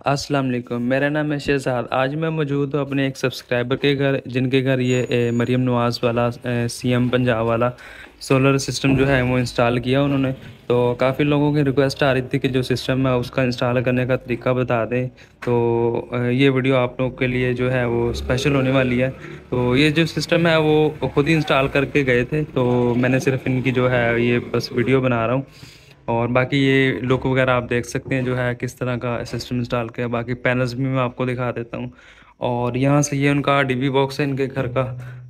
अस्सलाम वालेकुम। मेरा नाम है शहज़ाद। आज मैं मौजूद हूँ अपने एक सब्सक्राइबर के घर, जिनके घर ये मरीम नवाज़ वाला सीएम पंजाब वाला सोलर सिस्टम जो है वो इंस्टॉल किया उन्होंने। तो काफ़ी लोगों की रिक्वेस्ट आ रही थी कि जो सिस्टम है उसका इंस्टॉल करने का तरीका बता दें। तो ये वीडियो आप लोगों के लिए जो है वो स्पेशल होने वाली है। तो ये जो सिस्टम है वो खुद ही इंस्टॉल करके गए थे, तो मैंने सिर्फ इनकी जो है ये बस वीडियो बना रहा हूँ। और बाकी ये लुक वगैरह आप देख सकते हैं जो है किस तरह का सिस्टम इंस्टॉल किया। बाकी पैनल्स भी मैं आपको दिखा देता हूँ। और यहाँ से ये उनका डीबी बॉक्स है इनके घर का,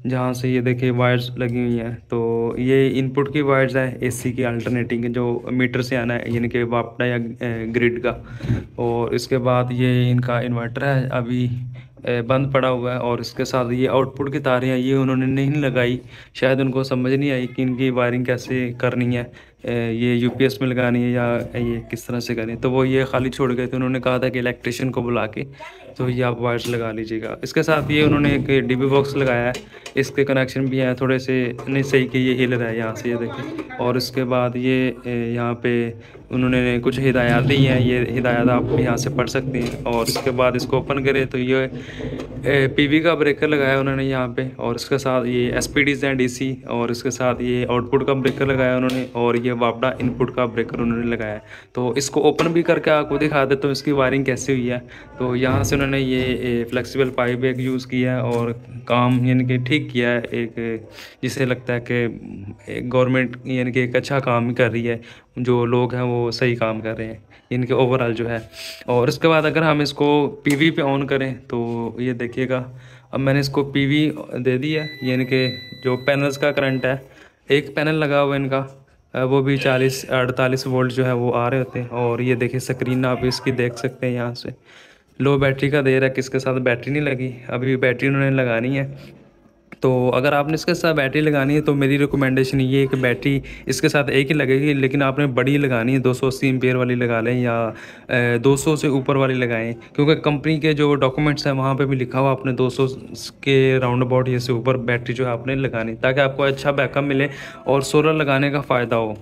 जहाँ से ये देखिए वायर्स लगी हुई हैं। तो ये इनपुट की वायर्स हैं एसी की अल्टरनेटिंग के, जो मीटर से आना है यानी कि वापडा या ग्रिड का। और इसके बाद ये इनका इन्वर्टर है अभी बंद पड़ा हुआ है। और इसके साथ ये आउटपुट की तारें हैं, ये उन्होंने नहीं लगाई। शायद उनको समझ नहीं आई कि इनकी वायरिंग कैसे करनी है, ये यूपीएस में लगानी है या ये किस तरह से करनी है। तो वो ये खाली छोड़ गए थे। उन्होंने कहा था कि इलेक्ट्रिशियन को बुला के तो ये आप वायर्स लगा लीजिएगा। इसके साथ ये उन्होंने एक डीबी बॉक्स लगाया है, इसके कनेक्शन भी हैं थोड़े से नहीं सही कि ये हिल रहा है यहाँ से, ये देखिए। और इसके बाद ये यहाँ पे उन्होंने कुछ हिदायत दी हैं, ये हिदायत आप यहाँ से पढ़ सकते हैं। और इसके बाद इसको ओपन करें तो ये पीवी का ब्रेकर लगाया उन्होंने यहाँ पे। और इसके साथ ये एसपीडीज हैं डीसी, और इसके साथ ये आउटपुट का ब्रेकर लगाया उन्होंने, और ये वापडा इनपुट का ब्रेकर उन्होंने लगाया है। तो इसको ओपन भी करके आपको दिखा देता हूँ इसकी वायरिंग कैसे हुई है। तो यहाँ से उन्होंने ये फ्लेक्सिबल पाइप एक यूज़ किया है और काम यानी कि ठीक किया है, एक जिसे लगता है कि गवर्नमेंट यानी कि एक अच्छा काम कर रही है, जो लोग हैं वो सही काम कर रहे हैं इनके ओवरऑल जो है। और उसके बाद अगर हम इसको पीवी पे ऑन करें तो ये देखिएगा, अब मैंने इसको पीवी दे दी है, यानी कि जो पैनल्स का करंट है, एक पैनल लगा हुआ है इनका, वो भी 40-48 वोल्ट जो है वो आ रहे होते हैं। और ये देखिए स्क्रीन आप इसकी देख सकते हैं, यहाँ से लो बैटरी का दे रहा है, किसके साथ बैटरी नहीं लगी, अभी बैटरी उन्होंने लगानी है। तो अगर आपने इसके साथ बैटरी लगानी है तो मेरी रिकमेंडेशन ये है कि बैटरी इसके साथ एक ही लगेगी, लेकिन आपने बड़ी लगानी है, 280 एम्पेयर वाली लगा लें या 200 से ऊपर वाली लगाएं। क्योंकि कंपनी के जो डॉक्यूमेंट्स हैं वहाँ पे भी लिखा हुआ आपने 200 के राउंड अबाउट ये से ऊपर बैटरी जो है आपने लगानी, ताकि आपको अच्छा बैकअप मिले और सोलर लगाने का फ़ायदा हो।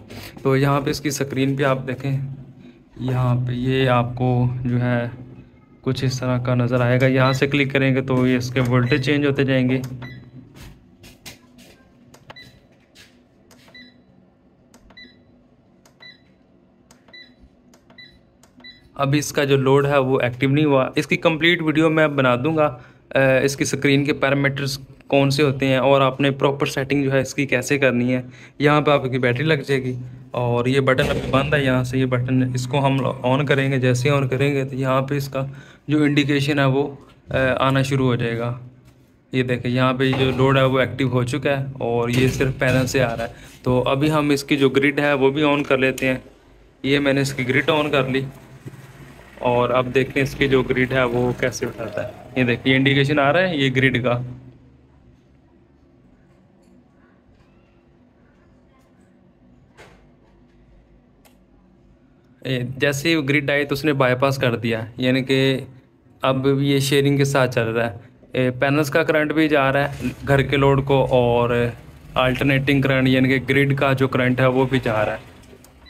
तो यहाँ पर इसकी स्क्रीन पर आप देखें, यहाँ पर ये आपको जो है कुछ इस तरह का नज़र आएगा। यहाँ से क्लिक करेंगे तो ये इसके वोल्टेज चेंज होते जाएंगे। अभी इसका जो लोड है वो एक्टिव नहीं हुआ। इसकी कंप्लीट वीडियो मैं बना दूंगा, इसकी स्क्रीन के पैरामीटर्स कौन से होते हैं और आपने प्रॉपर सेटिंग जो है इसकी कैसे करनी है। यहाँ पे आपकी बैटरी लग जाएगी और ये बटन अभी बंद है। यहाँ से ये बटन, इसको हम ऑन करेंगे, जैसे ही ऑन करेंगे तो यहाँ पे इसका जो इंडिकेशन है वो आना शुरू हो जाएगा। ये देखें यहाँ पे जो लोड है वो एक्टिव हो चुका है और ये सिर्फ पैनल से आ रहा है। तो अभी हम इसकी जो ग्रिड है वो भी ऑन कर लेते हैं। ये मैंने इसकी ग्रिड ऑन कर ली और अब देखते हैं इसकी जो ग्रिड है वो कैसे उठाता है। ये देखिए इंडिकेशन आ रहा है ये ग्रिड का। जैसे ही ग्रिड आई तो उसने बाईपास कर दिया, यानी कि अब ये शेयरिंग के साथ चल रहा है। पैनल्स का करंट भी जा रहा है घर के लोड को, और अल्टरनेटिंग करंट यानी कि ग्रिड का जो करंट है वो भी जा रहा है।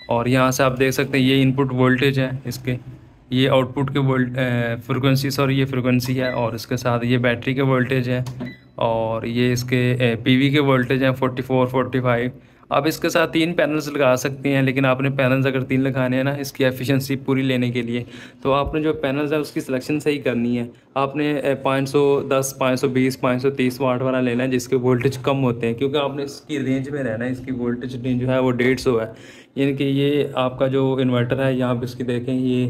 और यहाँ से आप देख सकते हैं ये इनपुट वोल्टेज है इसके, ये आउटपुट के फ्रिक्वेंसी, सॉरी ये फ्रिक्वेंसी है, और इसके साथ ये बैटरी के वोल्टेज है, और ये इसके पीवी के वोल्टेज हैं 44 45। आप इसके साथ 3 पैनल्स लगा सकते हैं, लेकिन आपने पैनल्स अगर 3 लगाने हैं ना इसकी एफिशिएंसी पूरी लेने के लिए, तो आपने जो पैनल्स है उसकी सिलेक्शन सही करनी है। आपने 510 520 530 वाट वाला लेना है जिसके वोल्टेज कम होते हैं, क्योंकि आपने इसकी रेंज में रहना है। इसकी वोल्टेज रेंज जो है वो 150 है, यानी कि ये आपका जो इन्वर्टर है यहाँ पे इसकी देखें ये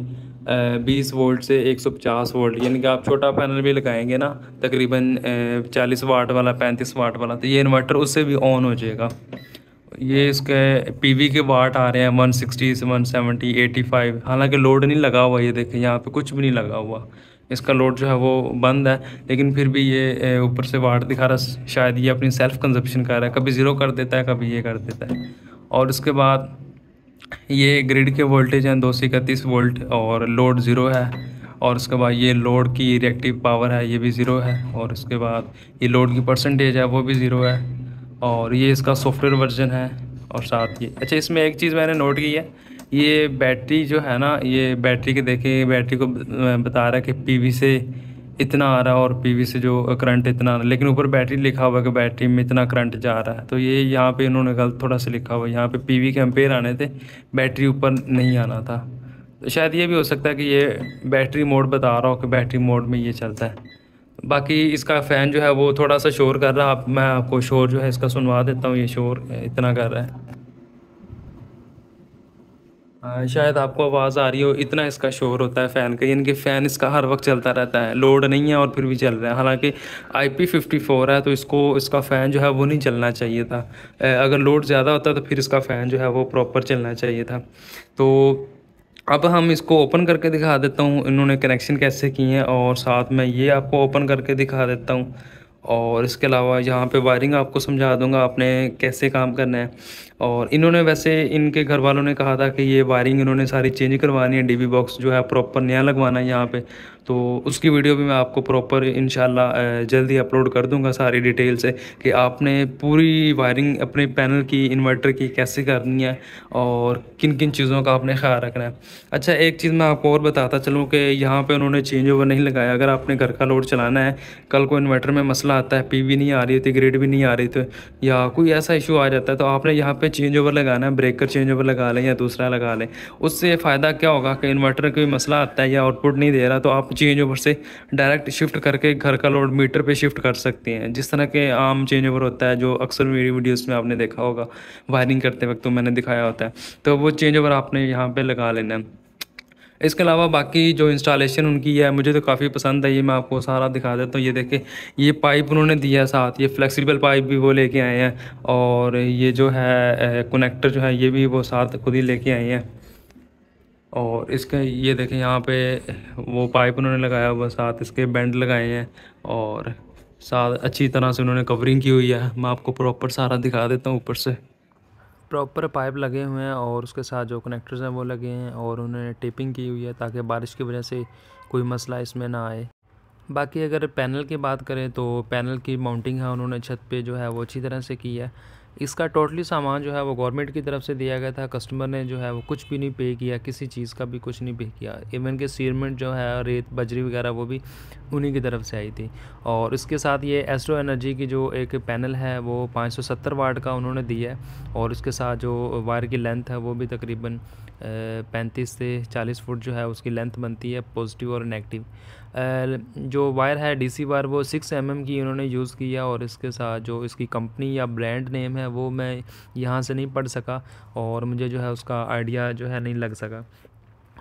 20 वोल्ट से 150 वोल्ट, यानी कि आप छोटा पैनल भी लगाएंगे ना तकरीबन 40 वाट वाला 35 वाट वाला, तो ये इन्वर्टर उससे भी ऑन हो जाएगा। ये इसके पीवी के वाट आ रहे हैं 160 से 170 85। हालांकि लोड नहीं लगा हुआ, ये देखें यहाँ पे कुछ भी नहीं लगा हुआ, इसका लोड जो है वो बंद है, लेकिन फिर भी ये ऊपर से वाट दिखा रहा। शायद ये अपनी सेल्फ कंजप्शन कर रहा है, कभी ज़ीरो कर देता है कभी ये कर देता है। और उसके बाद ये ग्रिड के वोल्टेज हैं 231 वोल्ट और लोड ज़ीरो है। और उसके बाद ये लोड की रिएक्टिव पावर है ये भी ज़ीरो है। और उसके बाद ये लोड की परसेंटेज है वो भी ज़ीरो है। और ये इसका सॉफ्टवेयर वर्जन है। और साथ ये अच्छा, इसमें एक चीज़ मैंने नोट की है, ये बैटरी जो है ना, ये बैटरी के देखिए, बैटरी को बता रहा है कि पीवी से इतना आ रहा है और पीवी से जो करंट इतना आ रहा है, लेकिन ऊपर बैटरी लिखा हुआ है कि बैटरी में इतना करंट जा रहा है। तो ये यहाँ पे इन्होंने गलत थोड़ा सा लिखा हुआ है, यहाँ पे पीवी के एम्पेयर आने थे, बैटरी ऊपर नहीं आना था। तो शायद ये भी हो सकता है कि ये बैटरी मोड बता रहा हो कि बैटरी मोड में ये चलता है। बाकी इसका फ़ैन जो है वो थोड़ा सा शोर कर रहा है। मैं आपको शोर जो है इसका सुनवा देता हूँ, ये शोर इतना कर रहा है। शायद आपको आवाज़ आ रही हो, इतना इसका शोर होता है फ़ैन का, यानी कि फ़ैन इसका हर वक्त चलता रहता है, लोड नहीं है और फिर भी चल रहा है। हालांकि IP54 है तो इसको, इसका फ़ैन जो है वो नहीं चलना चाहिए था। अगर लोड ज़्यादा होता तो फिर इसका फ़ैन जो है वो प्रॉपर चलना चाहिए था। तो अब हम इसको ओपन करके दिखा देता हूँ इन्होंने कनेक्शन कैसे किए हैं, और साथ में ये आपको ओपन करके दिखा देता हूँ। और इसके अलावा यहाँ पे वायरिंग आपको समझा दूंगा आपने कैसे काम करना है। और इन्होंने वैसे, इनके घर वालों ने कहा था कि ये वायरिंग इन्होंने सारी चेंज करवानी है, डीबी बॉक्स जो है प्रॉपर नया लगवाना है यहाँ पे। तो उसकी वीडियो भी मैं आपको प्रॉपर इंशाल्लाह जल्दी अपलोड कर दूंगा सारी डिटेल से, कि आपने पूरी वायरिंग अपने पैनल की, इन्वर्टर की कैसे करनी है और किन किन चीज़ों का आपने ख्याल रखना है। अच्छा, एक चीज़ मैं आपको और बताता चलूँ कि यहाँ पे उन्होंने चेंज ओवर नहीं लगाया। अगर आपने घर का लोड चलाना है, कल को इन्वर्टर में मसला आता है, पीवी नहीं आ रही थी, ग्रिड भी नहीं आ रही थी, या कोई ऐसा इशू आ जाता है, तो आपने यहाँ पे चेंज ओवर लगाना है। ब्रेकर चेंज ओवर लगा लें या दूसरा लगा लें। उससे फ़ायदा क्या होगा कि इन्वर्टर कोई मसला आता है या आउटपुट नहीं दे रहा, तो आप चेंज ओवर से डायरेक्ट शिफ्ट करके घर का लोड मीटर पे शिफ्ट कर सकते हैं। जिस तरह के आम चेंज ओवर होता है जो अक्सर मेरी वीडियोस में आपने देखा होगा, वायरिंग करते वक्त तो मैंने दिखाया होता है, तो वो चेंज ओवर आपने यहाँ पे लगा लेना है। इसके अलावा बाकी जो इंस्टॉलेशन उनकी है मुझे तो काफ़ी पसंद है। ये मैं आपको सारा दिखा देता हूँ। ये देखें, ये पाइप उन्होंने दिया है साथ, ये फ्लेक्सिबल पाइप भी वो लेके आए हैं, और ये जो है कनेक्टर जो है ये भी वो साथ खुद ही लेके आए हैं। और इसके ये देखें, यहाँ पे वो पाइप उन्होंने लगाया हुआ, साथ इसके बेंड लगाए हैं, और साथ अच्छी तरह से उन्होंने कवरिंग की हुई है। मैं आपको प्रॉपर सारा दिखा देता हूँ। ऊपर से प्रॉपर पाइप लगे हुए हैं और उसके साथ जो कनेक्टर्स हैं वो लगे हैं, और उन्होंने टेपिंग की हुई है ताकि बारिश की वजह से कोई मसला इसमें ना आए। बाकी अगर पैनल की बात करें तो पैनल की माउंटिंग है उन्होंने छत पे जो है वो अच्छी तरह से की है। इसका टोटली सामान जो है वो गवर्नमेंट की तरफ से दिया गया था। कस्टमर ने जो है वो कुछ भी नहीं पे किया, किसी चीज़ का भी कुछ नहीं पे किया। इवन के सीमेंट जो है, रेत बजरी वगैरह, वो भी उन्हीं की तरफ से आई थी। और इसके साथ ये एस्ट्रो एनर्जी की जो एक पैनल है वो 570 वाट का उन्होंने दिया है, और इसके साथ जो वायर की लेंथ है वो भी तकरीबन 35 से 40 फुट जो है उसकी लेंथ बनती है, पॉजिटिव और नेगेटिव। जो वायर है डीसी वायर वो 6 mm की उन्होंने यूज़ किया, और इसके साथ जो इसकी कंपनी या ब्रांड नेम है वो मैं यहाँ से नहीं पढ़ सका, और मुझे जो है उसका आइडिया जो है नहीं लग सका।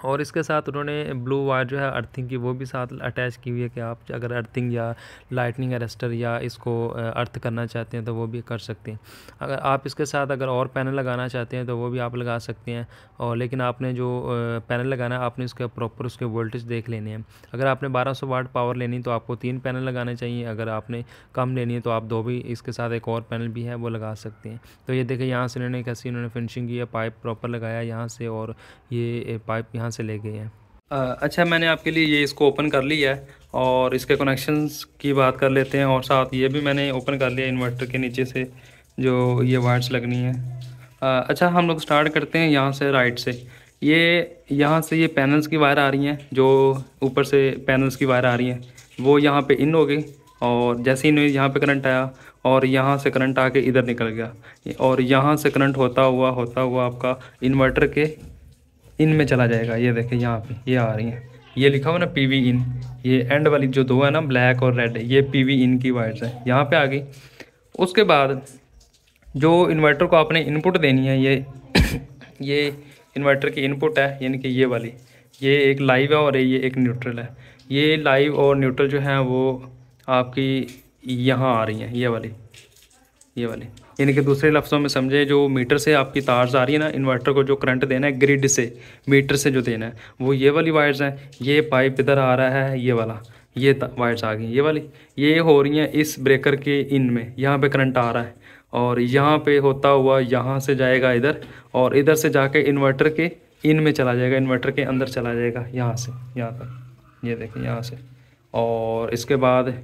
और इसके साथ उन्होंने ब्लू वायर जो है अर्थिंग की वो भी साथ अटैच की हुई है, कि आप अगर अर्थिंग या लाइटनिंग अरेस्टर या इसको अर्थ करना चाहते हैं तो वो भी कर सकते हैं। अगर आप इसके साथ अगर और पैनल लगाना चाहते हैं तो वो भी आप लगा सकते हैं। और लेकिन आपने जो पैनल लगाना है आपने इसका प्रॉपर उसके वोल्टेज देख लेने हैं। अगर आपने 1200 वाट पावर लेनी तो आपको 3 पैनल लगाने चाहिए, अगर आपने कम लेनी है तो आप 2 भी, इसके साथ एक और पैनल भी है वो लगा सकते हैं। तो ये देखिए यहाँ से इन्होंने कैसी इन्होंने फिनिशिंग की है, पाइप प्रॉपर लगाया यहाँ से, और ये पाइप यहाँ से ले गए हैं। अच्छा, मैंने आपके लिए ये इसको ओपन कर लिया है, और इसके कनेक्शंस की बात कर लेते हैं, और साथ ये भी मैंने ओपन कर लिया इन्वर्टर के नीचे से जो ये वायर्स लगनी है। अच्छा, हम लोग स्टार्ट करते हैं यहाँ से, राइट से। ये यहाँ से ये पैनल्स की वायर आ रही हैं, जो ऊपर से पैनल्स की वायर आ रही हैं वो यहाँ पे इन हो गई, और जैसे ही यहाँ पे करंट आया और यहाँ से करंट आके इधर निकल गया, और यहाँ से करंट होता हुआ आपका इन्वर्टर के इन में चला जाएगा। ये देखें यहाँ पे ये आ रही हैं, ये लिखा हुआ ना पीवी इन, ये एंड वाली जो दो है ना ब्लैक और रेड, ये पीवी इन की वायर्स है, यहाँ पे आ गई। उसके बाद जो इन्वर्टर को आपने इनपुट देनी है, ये ये इन्वर्टर की इनपुट है, यानी कि ये वाली, ये एक लाइव है और ये एक न्यूट्रल है। ये लाइव और न्यूट्रल जो है वो आपकी यहाँ आ रही हैं, ये वाली, यानी कि दूसरे लफ्ज़ों में समझे, जो मीटर से आपकी तार आ रही है ना, इन्वर्टर को जो करंट देना है ग्रिड से, मीटर से जो देना है वो ये वाली वायर्स हैं। ये पाइप इधर आ रहा है, ये वाला, ये वायर्स आ गई, ये वाली, ये हो रही हैं इस ब्रेकर के इन में, यहाँ पे करंट आ रहा है, और यहाँ पे होता हुआ यहाँ से जाएगा इधर, और इधर से जाके इन्वर्टर के इन में चला जाएगा, इन्वर्टर के अंदर चला जाएगा, यहाँ से यहाँ तक, ये देखें यहाँ से। और इसके बाद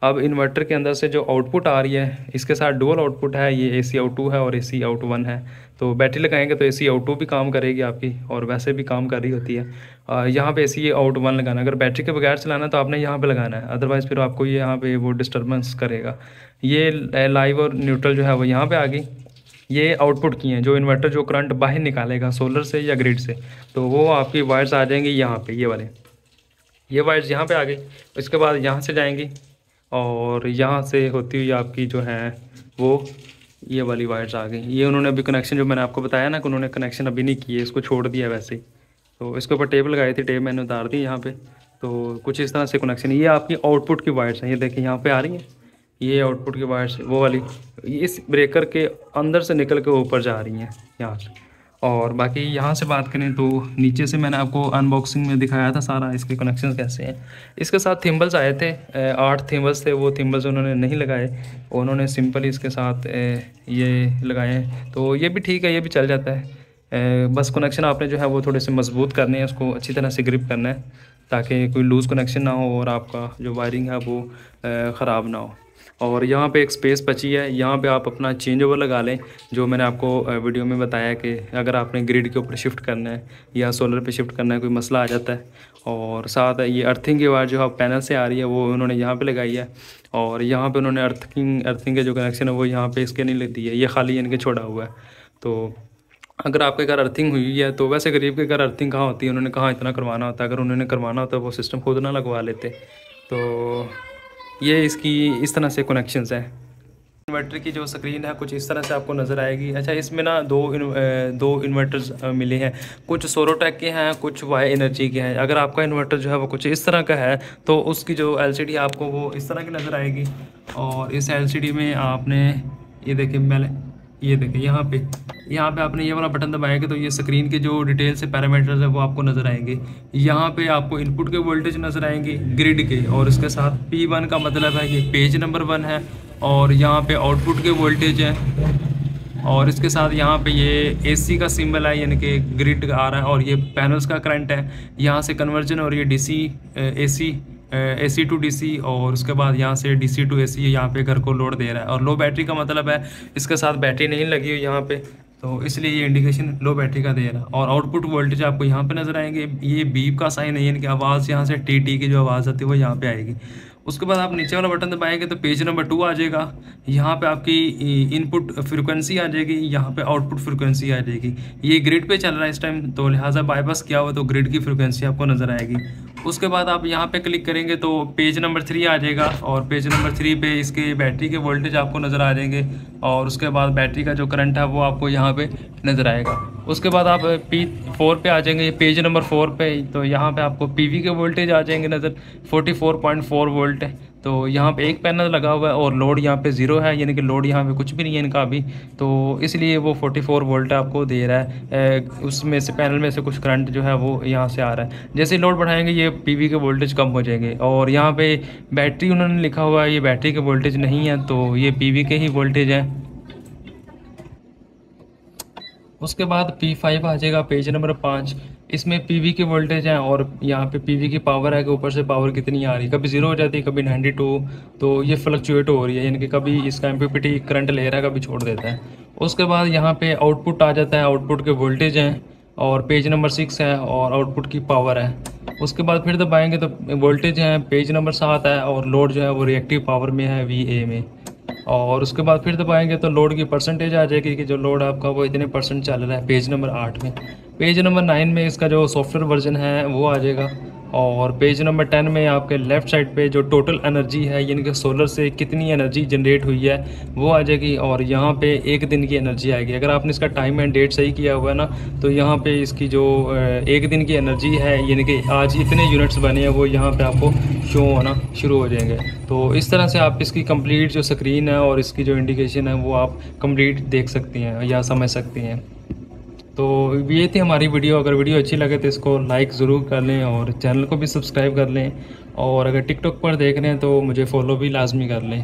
अब इन्वर्टर के अंदर से जो आउटपुट आ रही है, इसके साथ डुअल आउटपुट है, ये AC आउट 2 है और AC आउट 1 है। तो बैटरी लगाएंगे तो AC आउट 2 भी काम करेगी आपकी, और वैसे भी काम कर रही होती है। यहाँ पे AC आउट 1 लगाना, अगर बैटरी के बगैर चलाना तो आपने यहाँ पे लगाना है, अदरवाइज़ फिर आपको ये यहाँ पे वो डिस्टर्बेंस करेगा। ये लाइव और न्यूट्रल जो है वो यहाँ पे आ गई। ये आउटपुट की हैं, जो इन्वर्टर जो करंट बाहर निकालेगा सोलर से या ग्रिड से, तो वो आपकी वायर्स आ जाएंगी यहाँ पे, ये वाले, ये वायर्स यहाँ पे आ गई। इसके बाद यहाँ से जाएंगी और यहाँ से होती हुई आपकी जो है वो ये वाली वायर्स आ गई। ये उन्होंने अभी कनेक्शन जो मैंने आपको बताया ना कि उन्होंने कनेक्शन अभी नहीं किए, इसको छोड़ दिया वैसे ही। तो इसके ऊपर टेप लगाई थी, टेप मैंने उतार दी यहाँ पे। तो कुछ इस तरह से कनेक्शन, ये आपकी आउटपुट की वायर्स हैं, ये देखिए यहाँ पे आ रही हैं, ये आउटपुट की वायर्स वो वाली इस ब्रेकर के अंदर से निकल के ऊपर जा रही हैं यहाँ से। और बाकी यहाँ से बात करें तो नीचे से मैंने आपको अनबॉक्सिंग में दिखाया था सारा इसके कनेक्शन कैसे हैं। इसके साथ थिम्बल्स आए थे, 8 थिम्बल्स थे, वो थिम्बल्स उन्होंने नहीं लगाए, उन्होंने सिंपल इसके साथ ये लगाए हैं। तो ये भी ठीक है, ये भी चल जाता है। बस कनेक्शन आपने जो है वो थोड़े से मजबूत करने हैं, उसको अच्छी तरह से ग्रिप करना है ताकि कोई लूज़ कनेक्शन ना हो और आपका जो वायरिंग है वो ख़राब ना हो। और यहाँ पे एक स्पेस बची है, यहाँ पे आप अपना चेंज ओवर लगा लें, जो मैंने आपको वीडियो में बताया कि अगर आपने ग्रिड के ऊपर शिफ्ट करना है या सोलर पे शिफ्ट करना है, कोई मसला आ जाता है। और साथ ये अर्थिंग की वायर जो है पैनल से आ रही है वो उन्होंने यहाँ पे लगाई है, और यहाँ पे उन्होंने अर्थिंग के जो कनेक्शन है वो यहाँ पे इसके नहीं लेती है, ये खाली इनके छोड़ा हुआ है। तो अगर आपके घर अर्थिंग हुई है तो वैसे गरीब के घर अर्थिंग कहाँ होती है, उन्होंने कहाँ इतना करवाना होता है, अगर उन्होंने करवाना होता है वो सिस्टम खुद ना लगवा लेते। तो ये इसकी इस तरह से कनेक्शंस हैं। इन्वर्टर की जो स्क्रीन है कुछ इस तरह से आपको नज़र आएगी। अच्छा, इसमें ना दो इन्वर्टर्स मिले हैं, कुछ सोरोटेक के हैं, कुछ वाई एनर्जी के हैं। अगर आपका इन्वर्टर जो है वो कुछ इस तरह का है तो उसकी जो LCD आपको वो इस तरह की नज़र आएगी। और इस LCD में आपने ये देखिए, मैंने ये देखिए यहाँ पे आपने ये वाला बटन दबाएंगे तो ये स्क्रीन के जो डिटेल से पैरामीटर्स है वो आपको नज़र आएंगे। यहाँ पे आपको इनपुट के वोल्टेज नज़र आएंगे ग्रिड के, और इसके साथ P1 का मतलब है कि पेज नंबर 1 है, और यहाँ पे आउटपुट के वोल्टेज हैं, और इसके साथ यहाँ पे ये AC का सिंबल है, यानी कि ग्रिड आ रहा है, और ये पैनल्स का करंट है, यहाँ से कन्वर्जन और ये AC टू DC, और उसके बाद यहाँ से DC टू AC यहाँ पे घर को लोड दे रहा है। और लो बैटरी का मतलब है इसके साथ बैटरी नहीं लगी हुई यहाँ पे, तो इसलिए ये इंडिकेशन लो बैटरी का दे रहा है। और आउटपुट वोल्टेज आपको यहाँ पे नज़र आएंगे, ये बीप का साइन है, यानी कि आवाज़ यहाँ से TT की जो आवाज़ आती है वो यहाँ पे आएगी। उसके बाद आप नीचे वाला बटन दबाएंगे तो पेज नंबर 2 आ जाएगा। यहाँ पे आपकी इनपुट फ्रिक्वेंसी आ जाएगी, यहाँ पे आउटपुट फ्रिक्वेंसी आ जाएगी। ये ग्रिड पे चल रहा है इस टाइम, तो लिहाजा बाईपास किया हुआ तो ग्रिड की फ्रिक्वेंसी आपको नज़र आएगी। उसके बाद आप यहाँ पे क्लिक करेंगे तो पेज नंबर 3 आ जाएगा, और पेज नंबर 3 पे इसके बैटरी के वोल्टेज आपको नज़र आ जाएंगे, और उसके बाद बैटरी का जो करंट है वो आपको यहाँ पे नज़र आएगा। उसके बाद आप P4 पे आ जाएंगे, पेज नंबर 4 पे, तो यहाँ पे आपको PV के वोल्टेज आ जाएंगे नज़र, 44.4 वोल्ट है। तो यहाँ पे एक पैनल लगा हुआ है और लोड यहाँ पे 0 है, यानी कि लोड यहाँ पे कुछ भी नहीं है इनका अभी, तो इसलिए वो 44 वोल्ट आपको दे रहा है। उसमें से पैनल में से कुछ करंट जो है वो यहाँ से आ रहा है। जैसे लोड बढ़ाएंगे ये PV के वोल्टेज कम हो जाएंगे। और यहाँ पे बैटरी उन्होंने लिखा हुआ है, ये बैटरी के वोल्टेज नहीं है, तो ये PV के ही वोल्टेज हैं। उसके बाद P5 आ जाएगा, पेज नंबर 5, इसमें PV के वोल्टेज हैं, और यहाँ पे PV की पावर है कि ऊपर से पावर कितनी आ रही है, कभी 0 हो जाती है, कभी 92, तो ये फ्लक्चुएट हो रही है, यानी कि कभी इसका MPPT करंट ले रहा है, कभी छोड़ देता है। उसके बाद यहाँ पे आउटपुट आ जाता है, आउटपुट के वोल्टेज हैं, और पेज नंबर 6 है, और आउटपुट की पावर है। उसके बाद फिर दबाएंगे तो वोल्टेज हैं, पेज नंबर 7 है, और लोड जो है वो रिएक्टिव पावर में है, VA में। और उसके बाद फिर दबाएंगे तो लोड की परसेंटेज आ जाएगी कि जो लोड आपका वो इतने % चल रहा है, पेज नंबर 8 में। पेज नंबर 9 में इसका जो सॉफ्टवेयर वर्जन है वो आ जाएगा, और पेज नंबर 10 में आपके लेफ़्ट साइड पे जो टोटल एनर्जी है, यानी कि सोलर से कितनी एनर्जी जनरेट हुई है वो आ जाएगी, और यहाँ पे एक दिन की एनर्जी आएगी। अगर आपने इसका टाइम एंड डेट सही किया हुआ है ना, तो यहाँ पे इसकी जो एक दिन की एनर्जी है, यानी कि आज इतने यूनिट्स बने हैं, वो यहाँ पे आपको शो होना शुरू हो जाएंगे। तो इस तरह से आप इसकी कंप्लीट जो स्क्रीन है और इसकी जो इंडिकेशन है वो आप कंप्लीट देख सकती हैं या समझ सकती हैं। तो ये थी हमारी वीडियो। अगर वीडियो अच्छी लगे तो इसको लाइक ज़रूर कर लें, और चैनल को भी सब्सक्राइब कर लें, और अगर टिकटॉक पर देख रहे हैं तो मुझे फॉलो भी लाजमी कर लें।